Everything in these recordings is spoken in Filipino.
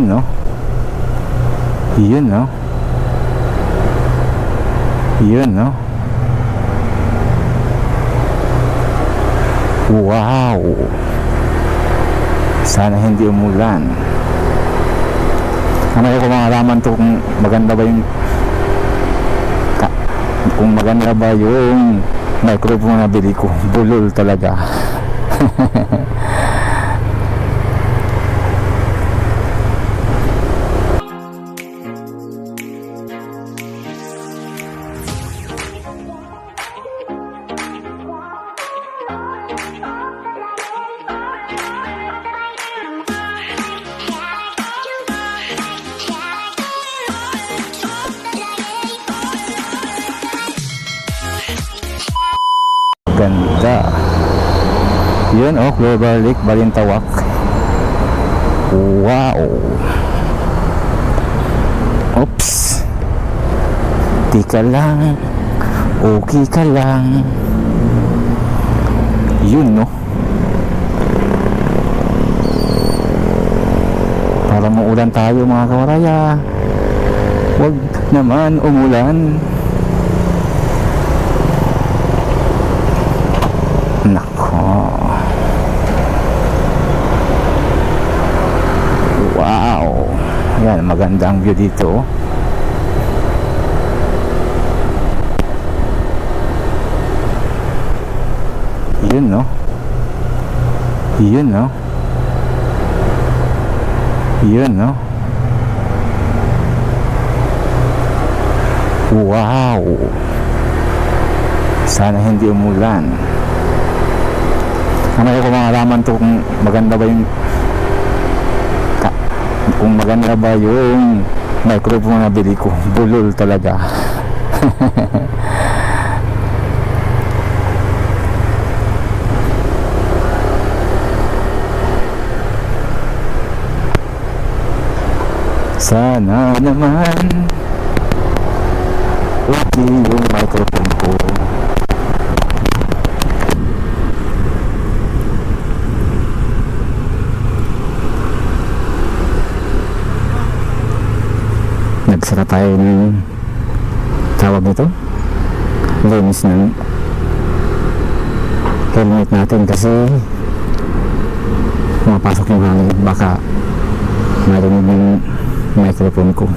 Yun no. Yun no. Yun no. Wow. Sana hindi umulan. Ano ko malaman to kung maganda ba yung microphone na bili ko. Bulol talaga. Ganda. Yun oh, Clover Lake, Balintawak. Wow. Oops. Tika lang. Okay ka lang. Yun no. Para maulan tayo mga kawaraya. Huwag naman umulan. Nako. Wow. Yan, maganda ang view dito. Yun no. Yun no. Yun no. Wow. Sana hindi umulan. Ano ko malaman to kung maganda ba yung microphone na bili ko. Bulol talaga. Sana naman okay yung microphone ko. Nagsara tayo ng tawag nito, linis ng helmet natin kasi pumapasok yung hangin, baka marinig yung microphone ko.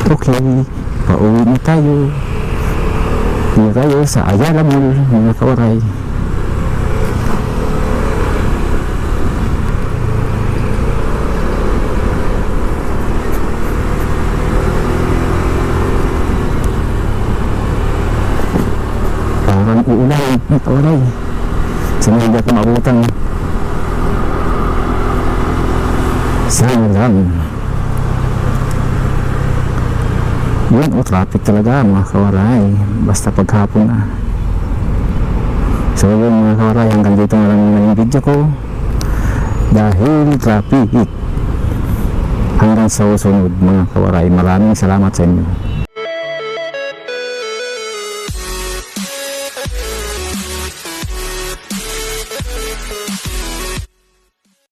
Okay, pauwi na tayo. Dito tayo sa Ayala Mall, mga kawaray. Parang uulan, mga kawaray. Sana hindi ako maabutang. Sana lang. Yun, traffic talaga mga kawaray. Basta paghapon na. So yun mga kawaray, hanggang dito na lang yung video ko. Dahil traffic. Hanggang sa susunod mga kawaray. Maraming salamat sa inyo.